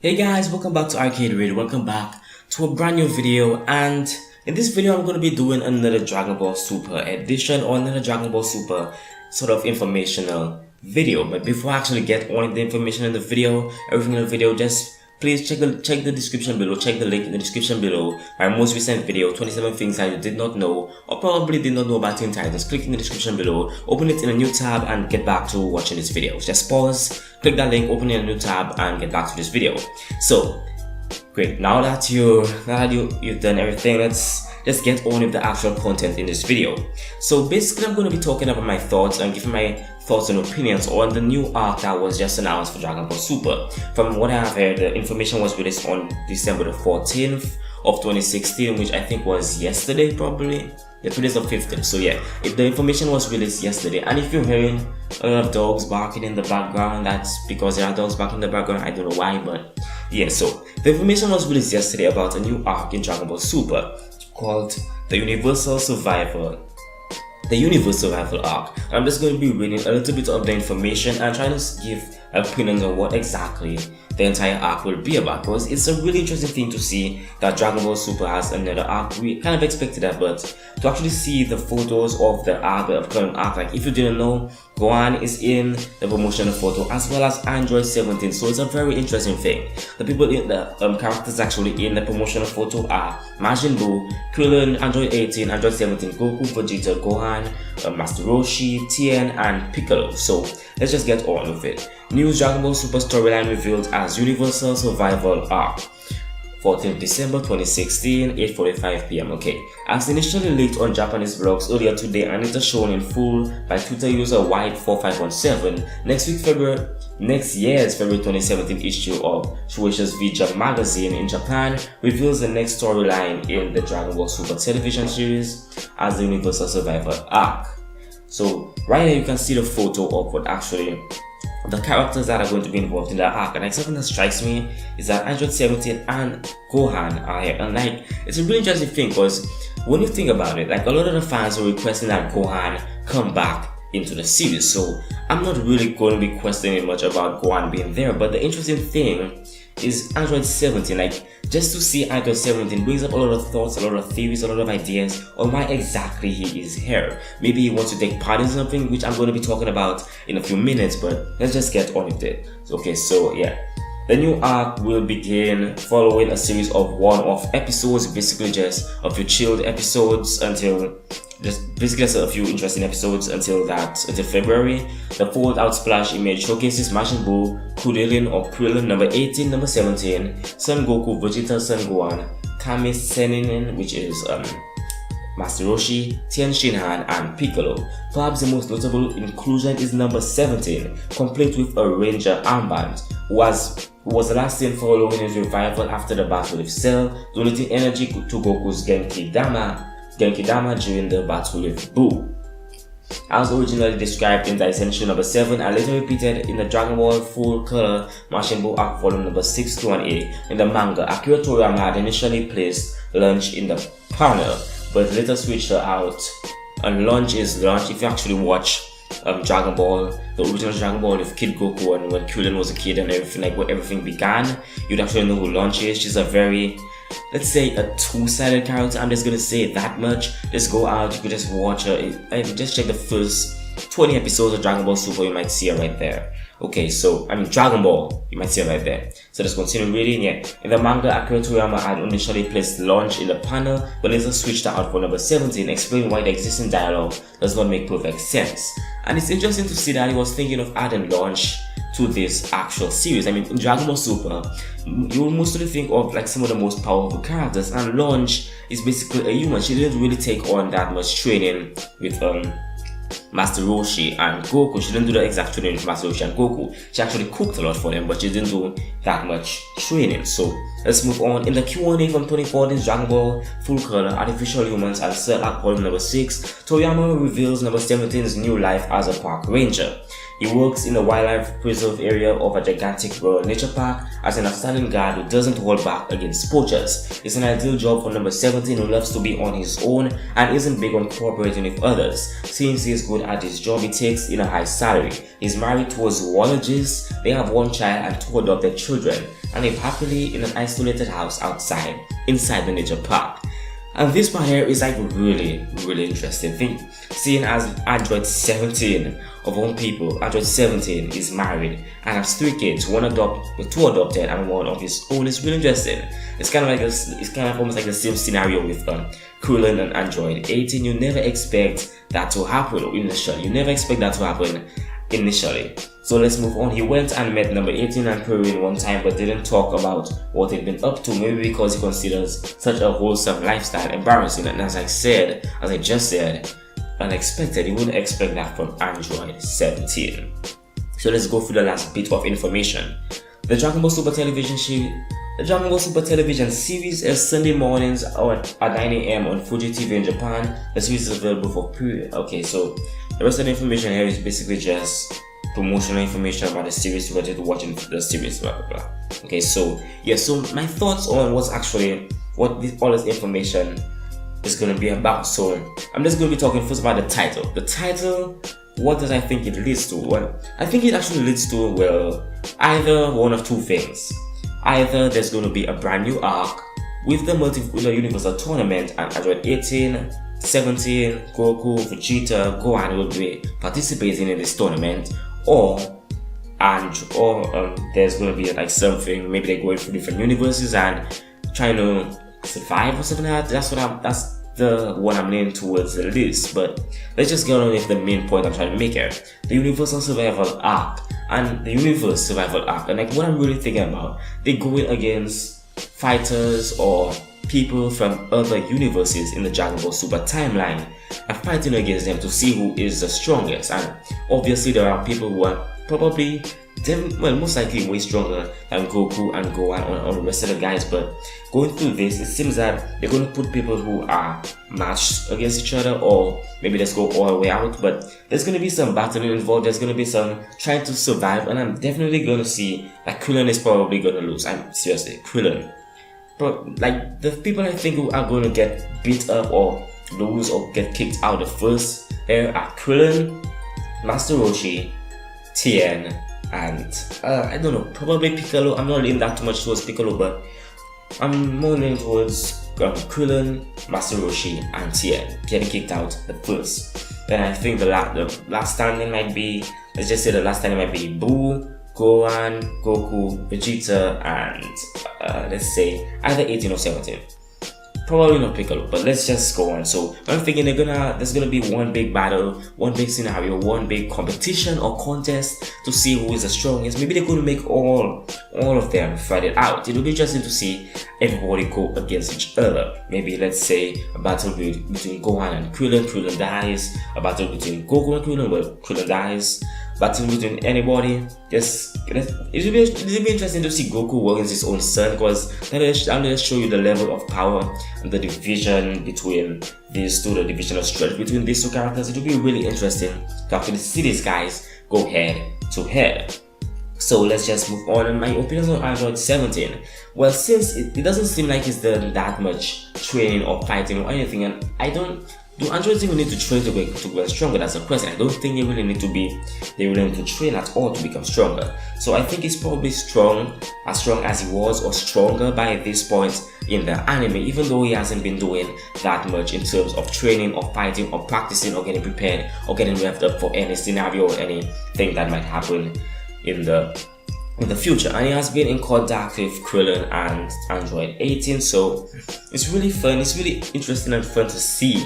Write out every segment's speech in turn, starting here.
Hey guys, welcome back to Arcade Radio. Welcome back to a brand new video, and in this video I'm going to be doing another Dragon Ball Super edition or another Dragon Ball Super sort of informational video. But before I actually get on the information in the video, everything in the video, just please check the description below, check the link in the description below. My most recent video, 27 things that you did not know or probably did not know about Teen Titans. Click in the description below, open it in a new tab and get back to watching this video. Just pause, click that link, open it in a new tab and get back to this video. So great, now that you've done everything, let's just get on with the actual content in this video. So basically I'm going to be talking about my thoughts and giving my thoughts and opinions on the new arc that was just announced for Dragon Ball Super. From what I have heard, the information was released on December the 14th of 2016, which I think was yesterday probably. Yeah, today's the 15th, so yeah, if the information was released yesterday, and if you're hearing a lot of dogs barking in the background, that's because there are dogs barking in the background. I don't know why, but yeah, so the information was released yesterday about a new arc in Dragon Ball Super called the Universal Survival arc. I'm just going to be reading a little bit of the information and trying to give opinions on what exactly the entire arc will be about, because it's a really interesting thing to see that Dragon Ball Super has another arc. We kind of expected that, but to actually see the photos of the arc, the upcoming arc, like if you didn't know, Gohan is in the promotional photo as well as Android 17, so it's a very interesting thing. The people in the characters actually in the promotional photo are Majin Boo, Kuririn, Android 18, Android 17, Goku, Vegeta, Gohan, Master Roshi, Tien, and Piccolo. So let's just get on with it. New Dragon Ball Super storyline revealed as Universal Survival Arc. 14th December 2016, 8:45 p.m. Okay, as initially leaked on Japanese blogs earlier today and it is shown in full by Twitter user White4517, next year's February 2017 issue of Shueisha's Vegeta magazine in Japan reveals the next storyline in the Dragon Ball Super television series as the Universal Survival Arc. So right here you can see the photo of what actually the characters that are going to be involved in the arc, and like something that strikes me is that Android 17 and Gohan are here, and like it's a really interesting thing because when you think about it, like a lot of the fans are requesting that Gohan come back into the series, so I'm not really going to be questioning much about Gohan being there. But the interesting thing is Android 17, like just to see Android 17 brings up a lot of thoughts, a lot of theories, a lot of ideas on why exactly he is here. Maybe he wants to take part in something, which I'm going to be talking about in a few minutes, but let's just get on with it. Okay, so yeah, the new arc will begin following a series of one-off episodes, basically just a few chilled episodes until just a few interesting episodes until February. The fold out splash image showcases Majin Boo, Kuririn or Kuririn number 18, number 17, Son Goku, Vegeta, Son Gohan, Kame-sen'nin, which is Master Roshi, Tenshinhan, and Piccolo. Perhaps the most notable inclusion is number 17, complete with a Ranger armband, who was the last seen following his revival after the battle with Cell, donating energy to Goku's Genki Dama during the battle with Boo. As originally described in the essential number 7 and later repeated in the Dragon Ball Full Color Majin Buu Arc Volume number 6 to 1A in the manga, Akira Toriyama had initially placed Lunch in the panel, but later switched her out. And Lunch is Lunch. If you actually watch Dragon Ball, the original Dragon Ball with Kid Goku and when Kuririn was a kid and everything, like where everything began, you'd actually know who Lunch is. She's a very, let's say, a two-sided character. I'm just gonna say that much. Just go out, you could just watch her. Just check the first 20 episodes of Dragon Ball Super, you might see her right there. Okay, so I mean Dragon Ball, you might see her right there. So let's continue reading. Yeah, in the manga, Akira Toriyama had initially placed Lunch in the panel, but later switched out for number 17, explaining why the existing dialogue does not make perfect sense. And it's interesting to see that he was thinking of adding Lunch to this actual series. I mean, in Dragon Ball Super, you will mostly think of like some of the most powerful characters, and Lunch is basically a human. She didn't really take on that much training with Master Roshi and Goku. She didn't do the exact training with Master Roshi and Goku. She actually cooked a lot for them, but she didn't do that much training. So let's move on. In the Q&A from 2014's Dragon Ball Full Color Artificial Humans and Cell Arc Volume number 6, Toriyama reveals number 17's new life as a park ranger. He works in the wildlife preserve area of a gigantic Royal Nature Park as an outstanding guard who doesn't hold back against poachers. It's an ideal job for number 17 who loves to be on his own and isn't big on cooperating with others. Since he is good at his job, he takes in a high salary. He's married to a zoologist, they have one child and 2 adopted children, and live happily in an isolated house inside the nature park. And this part here is like really interesting thing. Seeing as Android 17 of all people, Android 17 is married and has 3 kids, 2 adopted and 1 of his own. Is really interesting. It's kind of like it's kind of almost like the same scenario with Kuririn and Android 18. You never expect that to happen initially. So let's move on. He went and met number 18 and Kuririn one time but didn't talk about what he'd been up to, maybe because he considers such a wholesome lifestyle embarrassing. And as I just said, unexpected. You wouldn't expect that from Android 17. So let's go through the last bit of information. The Dragon Ball Super Television series is Sunday mornings at 9 AM on Fuji TV in Japan. The series is available for pre. Okay, so the rest of the information here is basically just promotional information about the series related to watching the series, blah blah blah. Okay, so yeah, so my thoughts on what all this information is going to be about. So I'm just going to be talking first about the title. The title, what does I think it leads to? Well, I think it actually leads to, well, either one of 2 things. Either there's going to be a brand new arc with the Universal Tournament and Android 18, 17, Goku, Vegeta, Gohan will be participating in this tournament, or there's going to be like something, maybe they're going through different universes and trying to survive or something like that. That's the one I'm leaning towards the least. But let's just get on with the main point I'm trying to make here. The Universal Survival Arc and the Universe Survival Arc. And like what I'm really thinking about, they go in against fighters or people from other universes in the Dragon Ball Super timeline and fighting against them to see who is the strongest. And obviously there are people who are probably most likely way stronger than Goku and Gohan on the rest of the guys. But going through this, it seems that they're going to put people who are matched against each other, or maybe let's go all the way out. But there's going to be some battling involved, there's going to be some trying to survive, and I'm definitely going to see that Kuririn is probably going to lose. I'm seriously, Kuririn. But like the people I think who are going to get beat up or lose or get kicked out the first here are Kuririn, Master Roshi, Tien, and I don't know, probably Piccolo. I'm not leaning that too much towards Piccolo, but I'm more leaning towards Kuririn, Master Roshi, and Tien getting kicked out the first. Then I think the last standing might be, let's just say the last standing might be Boo, Gohan, Goku, Vegeta, and let's say either 18 or 17. Probably not Piccolo, but let's just go on. So I'm thinking there's gonna be one big battle, one big scenario, one big competition or contest to see who is the strongest. Maybe they're gonna make all of them fight it out. It'll be interesting to see everybody go against each other. Maybe let's say a battle between Gohan and Kuririn dies. A battle between Goku and Kuririn dies. Battle between anybody. It'll be interesting to see Goku work against his own son, because that'll just show you the level of power and the division between these two, the division of strength between these 2 characters. It'll be really interesting to actually see these guys go head to head. So let's just move on. And my opinion on Android 17. Well, since it doesn't seem like he's done that much training or fighting or anything, and do androids even need to train to get stronger? That's a question. I don't think they really need to train at all to become stronger. So I think he's probably as strong as he was, or stronger by this point in the anime, even though he hasn't been doing that much in terms of training or fighting or practicing or getting prepared or getting revved up for any scenario or anything that might happen in the future. And he has been in contact with Kuririn and Android 18, so it's really fun. It's really interesting and fun to see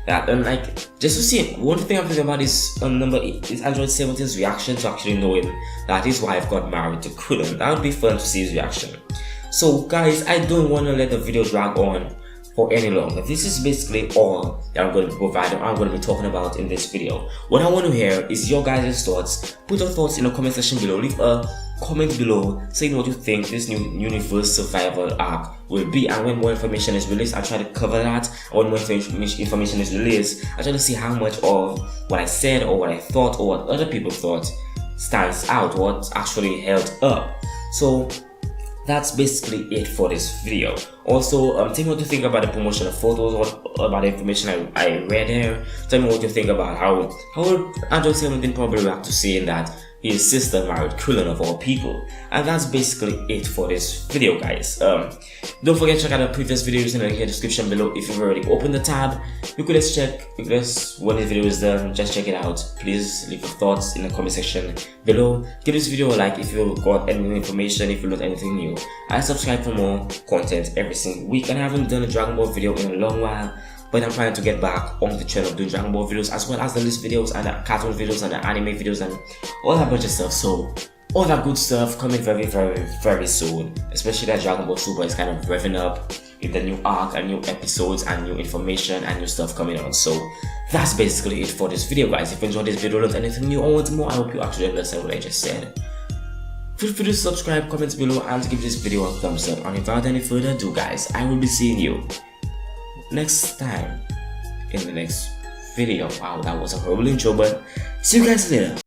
that. And like, just to see, one thing I'm thinking about is is Android 17's reaction to actually knowing that his wife got married to Kuririn. That would be fun to see his reaction. So guys, I don't want to let the video drag on for any longer. This is basically all that I'm going to provide and I'm going to be talking about in this video. What I want to hear is your guys' thoughts. Put your thoughts in the comment section below. Leave a comment below saying what you think this new universe survival arc will be, and when more information is released, I'll try to cover that. And when more information is released, I'll try to see how much of what I said or what I thought or what other people thought stands out, what actually held up. So that's basically it for this video. Also, tell me what you think about the promotional photos, what about the information I read here. Tell me what you think about how Android 17 probably react to saying that his sister married Kuririn of all people. And that's basically it for this video, guys. Don't forget to check out the previous videos in the description below. If you've already opened the tab, you could just check, when this video is done, just check it out. Please leave your thoughts in the comment section below. Give this video a like if you got any new information, if you learned anything new. And subscribe for more content every single week. And I haven't done a Dragon Ball video in a long while, but I'm trying to get back on the trend of doing Dragon Ball videos, as well as the list videos and the cartoon videos and the anime videos and all that bunch of stuff. So all that good stuff coming very soon, especially that Dragon Ball Super is kind of revving up with the new arc and new episodes and new information and new stuff coming on. So that's basically it for this video, guys. If you enjoyed this video, learned anything new or want more, I hope you actually understand what I just said. Feel free to subscribe, comment below, and give this video a thumbs up. And without any further ado, guys, I will be seeing you next time in the next video. Wow, that was a horrible intro, but see you guys later.